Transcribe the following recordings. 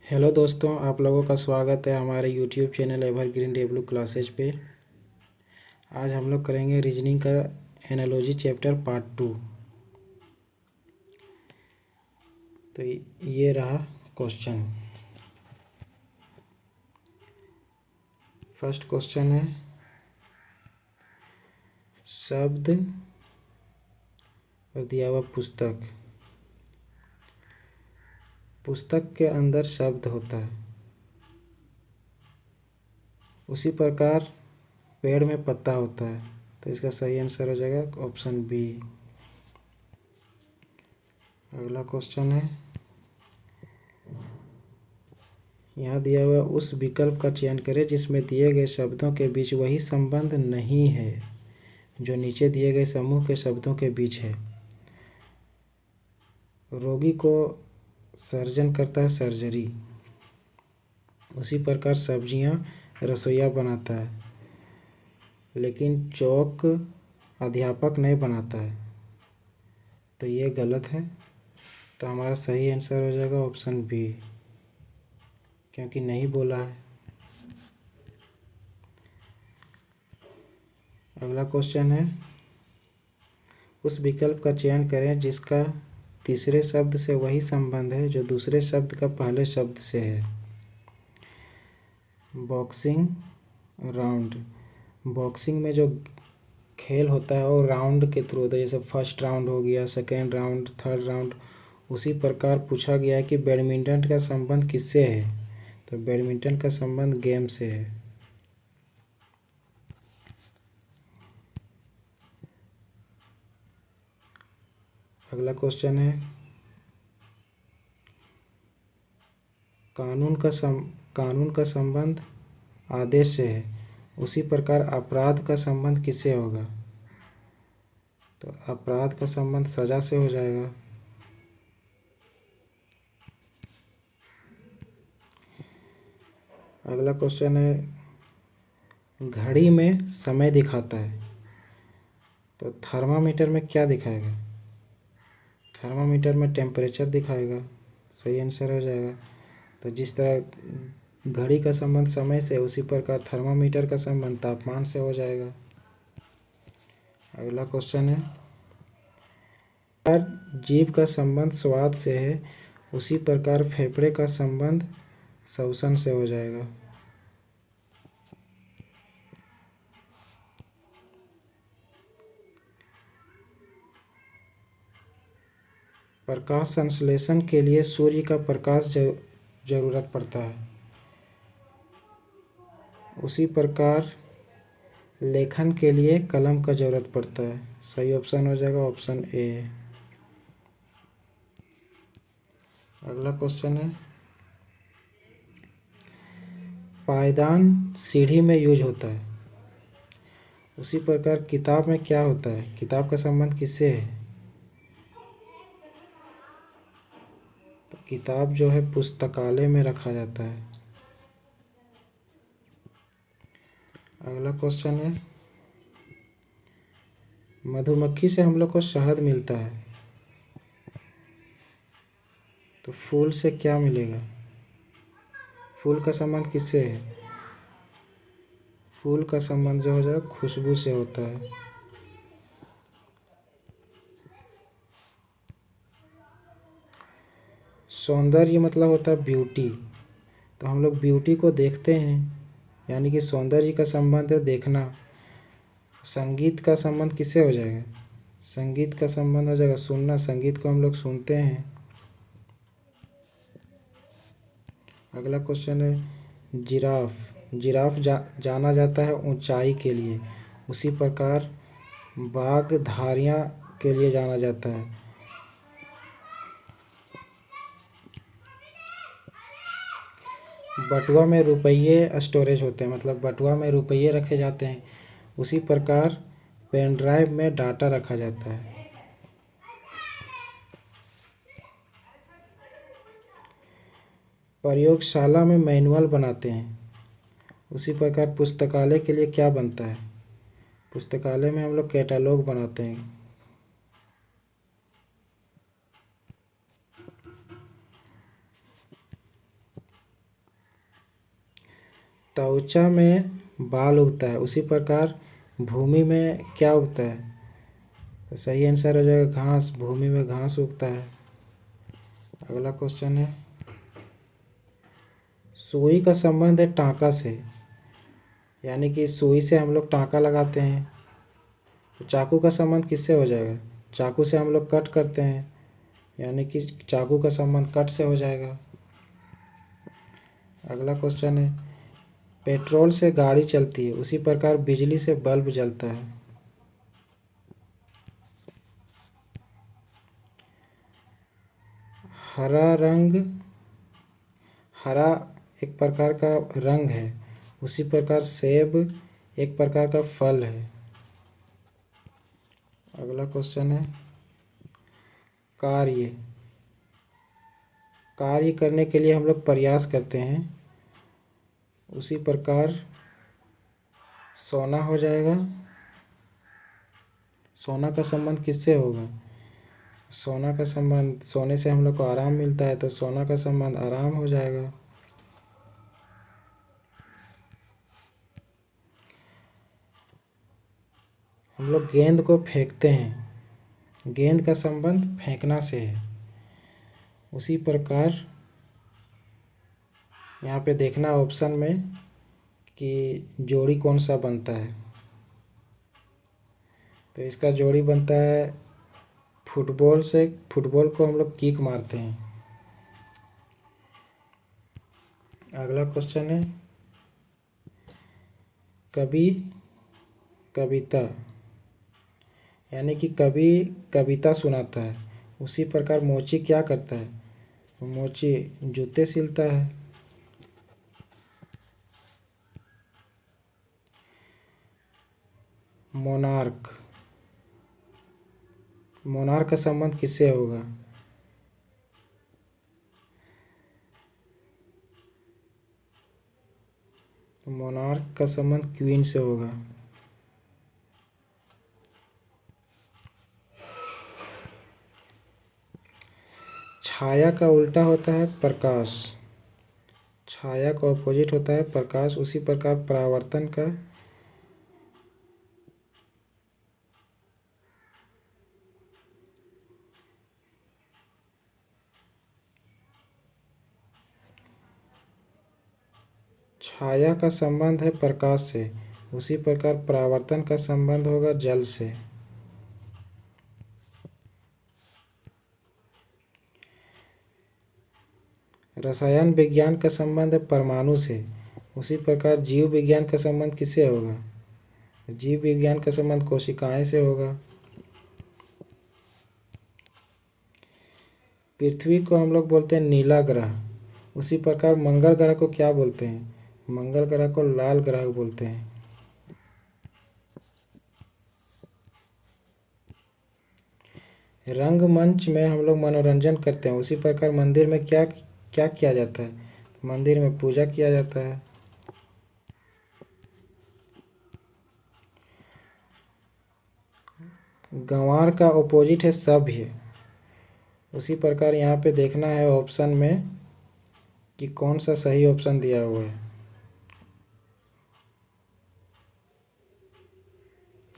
Hello दोस्तों, आप लोगों का स्वागत है हमारे यूट्यूब चैनल एवरग्रीन डेवलू क्लासेज पे। आज हम लोग करेंगे रीजनिंग का एनालॉजी चैप्टर पार्ट 2। तो ये रहा क्वेश्चन। फर्स्ट क्वेश्चन है शब्द और दिया हुआ पुस्तक। पुस्तक के अंदर शब्द होता है, उसी प्रकार पेड़ में पत्ता होता है। तो इसका सही आंसर हो जाएगा ऑप्शन बी। अगला क्वेश्चन है, यहाँ दिया हुआ उस विकल्प का चयन करें जिसमें दिए गए शब्दों के बीच वही संबंध नहीं है जो नीचे दिए गए समूह के शब्दों के बीच है। रोगी को सर्जन करता है सर्जरी, उसी प्रकार सब्जियां रसोइया बनाता है, लेकिन चौक अध्यापक नहीं बनाता है। तो ये गलत है। तो हमारा सही आंसर हो जाएगा ऑप्शन बी, क्योंकि नहीं बोला है। अगला क्वेश्चन है, उस विकल्प का चयन करें जिसका तीसरे शब्द से वही संबंध है जो दूसरे शब्द का पहले शब्द से है। Boxing round. बॉक्सिंग में जो खेल होता है वो राउंड के थ्रू होता है, जैसे फर्स्ट राउंड हो गया, सेकेंड राउंड, थर्ड राउंड। उसी प्रकार पूछा गया है कि बैडमिंटन का संबंध किससे है। तो बैडमिंटन का संबंध गेम से है। अगला क्वेश्चन है, कानून का संबंध आदेश से है, उसी प्रकार अपराध का संबंध किससे होगा। तो अपराध का संबंध सजा से हो जाएगा। अगला क्वेश्चन है, घड़ी में समय दिखाता है, तो थर्मामीटर में क्या दिखाएगा। थर्मामीटर में टेम्परेचर दिखाएगा। सही आंसर हो जाएगा। तो जिस तरह घड़ी का संबंध समय से, उसी प्रकार थर्मामीटर का संबंध तापमान से हो जाएगा। अगला क्वेश्चन है, जीभ का संबंध स्वाद से है, उसी प्रकार फेफड़े का संबंध श्वसन से हो जाएगा। प्रकाश संश्लेषण के लिए सूर्य का प्रकाश जरूरत पड़ता है, उसी प्रकार लेखन के लिए कलम का जरूरत पड़ता है। सही ऑप्शन हो जाएगा ऑप्शन ए। अगला क्वेश्चन है, पायदान सीढ़ी में यूज होता है, उसी प्रकार किताब में क्या होता है। किताब का संबंध किससे है। तो किताब जो है पुस्तकालय में रखा जाता है। अगला क्वेश्चन है, मधुमक्खी से हम लोग को शहद मिलता है, तो फूल से क्या मिलेगा। फूल का संबंध किससे है। फूल का संबंध जो हो जाएगा खुशबू से होता है। सौंदर्य मतलब होता है ब्यूटी, तो हम लोग ब्यूटी को देखते हैं, यानी कि सौंदर्य का संबंध है देखना। संगीत का संबंध किससे हो जाएगा। संगीत का संबंध हो जाएगा सुनना, संगीत को हम लोग सुनते हैं। अगला क्वेश्चन है, जिराफ जाना जाता है ऊंचाई के लिए, उसी प्रकार बाघ धारियां के लिए जाना जाता है। बटुआ में रुपये स्टोरेज होते हैं, मतलब बटुआ में रुपये रखे जाते हैं, उसी प्रकार पेन ड्राइव में डाटा रखा जाता है। प्रयोगशाला में मैनुअल बनाते हैं, उसी प्रकार पुस्तकालय के लिए क्या बनता है। पुस्तकालय में हम लोग कैटलॉग बनाते हैं। त्वचा में बाल उगता है, उसी प्रकार भूमि में क्या उगता है? तो सही आंसर हो जाएगा घास। भूमि में घास उगता है। अगला क्वेश्चन है, सुई का संबंध है टाँका से, यानी कि सुई से हम लोग टाँका लगाते हैं। तो चाकू का संबंध किससे हो जाएगा? चाकू से हम लोग कट करते हैं, यानी कि चाकू का संबंध कट से हो जाएगा। अगला क्वेश्चन है, पेट्रोल से गाड़ी चलती है, उसी प्रकार बिजली से बल्ब जलता है। हरा रंग, हरा एक प्रकार का रंग है, उसी प्रकार सेब एक प्रकार का फल है। अगला क्वेश्चन है, कार्य, कार्य करने के लिए हम लोग प्रयास करते हैं, उसी प्रकार सोना हो जाएगा। सोना का संबंध किससे होगा? सोना का संबंध, सोने से हम लोग को आराम मिलता है, तो सोना का संबंध आराम हो जाएगा। हम लोग गेंद को फेंकते हैं, गेंद का संबंध फेंकना से है। उसी प्रकार यहाँ पे देखना ऑप्शन में कि जोड़ी कौन सा बनता है। तो इसका जोड़ी बनता है फुटबॉल से। फुटबॉल को हम लोग किक मारते हैं। अगला क्वेश्चन है, कवि कविता, यानी कि कवि कविता सुनाता है, उसी प्रकार मोची क्या करता है? मोची जूते सिलता है। मोनार्क, मोनार्क का संबंध किससे होगा? मोनार्क का संबंध क्वीन से होगा। छाया का उल्टा होता है प्रकाश, छाया का ऑपोजिट होता है प्रकाश, उसी प्रकार परावर्तन का छाया का संबंध है प्रकाश से, उसी प्रकार परावर्तन का संबंध होगा जल से। रसायन विज्ञान का संबंध है परमाणु से, उसी प्रकार जीव विज्ञान का संबंध किससे होगा? जीव विज्ञान का संबंध कोशिकाएं से होगा। पृथ्वी को हम लोग बोलते हैं नीला ग्रह, उसी प्रकार मंगल ग्रह को क्या बोलते हैं? मंगल ग्रह को लाल ग्रह बोलते हैं। रंगमंच में हम लोग मनोरंजन करते हैं, उसी प्रकार मंदिर में क्या क्या किया जाता है? मंदिर में पूजा किया जाता है। गंवार का अपोजिट है सभ्य, उसी प्रकार यहाँ पे देखना है ऑप्शन में कि कौन सा सही ऑप्शन दिया हुआ है।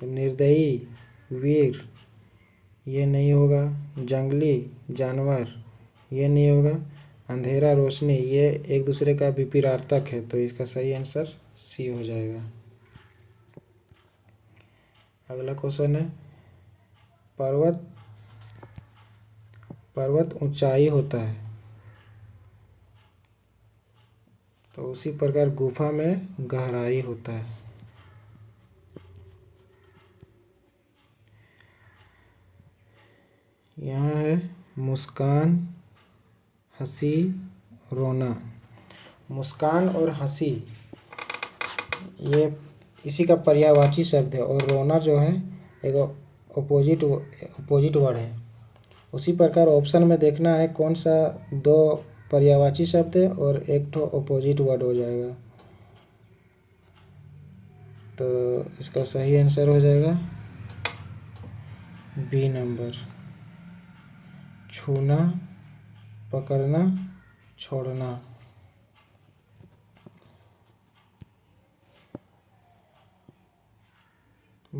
तो निर्दयी, वीर, ये नहीं होगा। जंगली जानवर, ये नहीं होगा। अंधेरा रोशनी, ये एक दूसरे का विपरीतार्थक है, तो इसका सही आंसर सी हो जाएगा। अगला क्वेश्चन है, पर्वत पर्वत ऊंचाई होता है, तो उसी प्रकार गुफा में गहराई होता है। यहाँ है मुस्कान, हंसी, रोना। मुस्कान और हंसी ये इसी का पर्यायवाची शब्द है, और रोना जो है एक अपोजिट वर्ड है। उसी प्रकार ऑप्शन में देखना है कौन सा दो पर्यायवाची शब्द है और एक ठो अपोजिट वर्ड हो जाएगा। तो इसका सही आंसर हो जाएगा बी नंबर, छूना, पकड़ना, छोड़ना।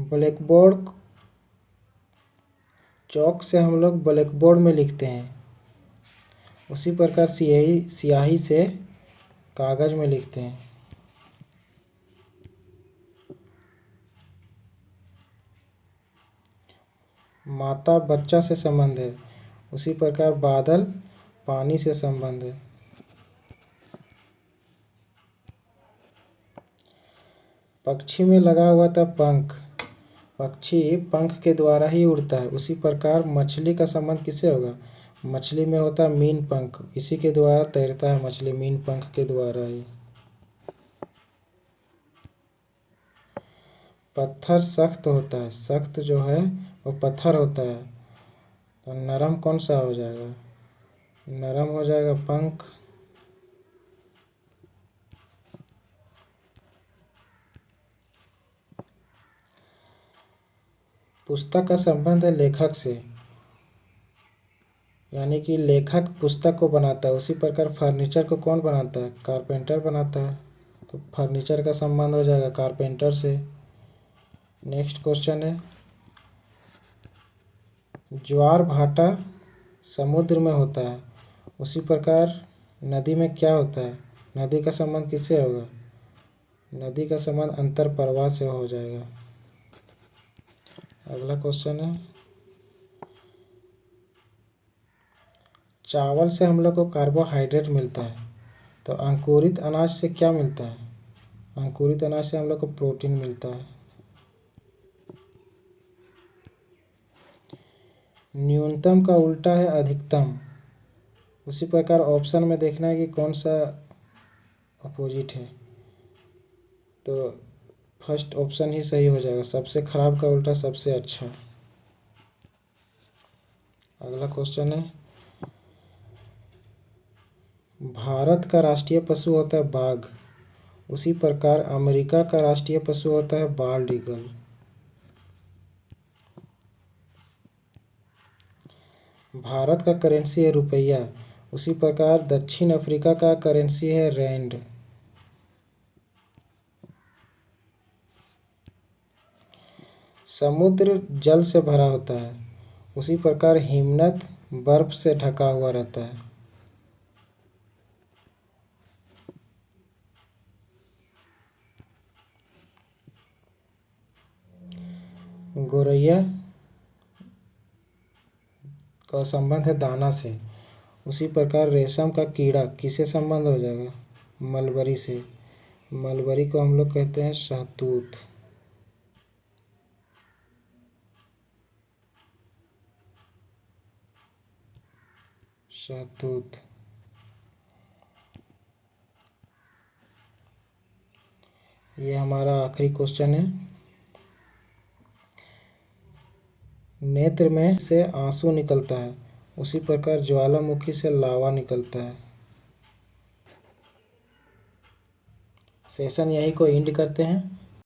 ब्लैक बोर्ड, चौक से हम लोग ब्लैक बोर्ड में लिखते हैं, उसी प्रकार स्याही से कागज में लिखते हैं। माता बच्चा से संबंध है, उसी प्रकार बादल पानी से संबंध है। पक्षी में लगा हुआ था पंख, पक्षी पंख के द्वारा ही उड़ता है, उसी प्रकार मछली का संबंध किससे होगा? मछली में होता है मीन पंख, इसी के द्वारा तैरता है मछली, मीन पंख के द्वारा ही। पत्थर सख्त होता है, सख्त जो है वो पत्थर होता है, तो नरम कौन सा हो जाएगा? नरम हो जाएगा पंख। पुस्तक का संबंध है लेखक से, यानी कि लेखक पुस्तक को बनाता है, उसी प्रकार फर्नीचर को कौन बनाता है? कारपेंटर बनाता है, तो फर्नीचर का संबंध हो जाएगा कारपेंटर से। नेक्स्ट क्वेश्चन है, ज्वार भाटा समुद्र में होता है, उसी प्रकार नदी में क्या होता है? नदी का संबंध किससे होगा? नदी का संबंध अंतर प्रवाह से हो जाएगा। अगला क्वेश्चन है, चावल से हम लोग को कार्बोहाइड्रेट मिलता है, तो अंकुरित अनाज से क्या मिलता है? अंकुरित अनाज से हम लोग को प्रोटीन मिलता है। न्यूनतम का उल्टा है अधिकतम, उसी प्रकार ऑप्शन में देखना है कि कौन सा अपोजिट है, तो फर्स्ट ऑप्शन ही सही हो जाएगा, सबसे खराब का उल्टा सबसे अच्छा। अगला क्वेश्चन है, भारत का राष्ट्रीय पशु होता है बाघ, उसी प्रकार अमेरिका का राष्ट्रीय पशु होता है बाल्ड ईगल। भारत का करेंसी है रुपया, उसी प्रकार दक्षिण अफ्रीका का करेंसी है रैंड। समुद्र जल से भरा होता है, उसी प्रकार हिमनद बर्फ से ढका हुआ रहता है। गोरैया का संबंध है दाना से, उसी प्रकार रेशम का कीड़ा किससे संबंध हो जाएगा? मलबरी से, मलबरी को हम लोग कहते हैं शहतूत। शहतूत। ये हमारा आखिरी क्वेश्चन है, नेत्र में से आंसू निकलता है, उसी प्रकार ज्वालामुखी से लावा निकलता है। सेशन यहीं को एंड करते हैं।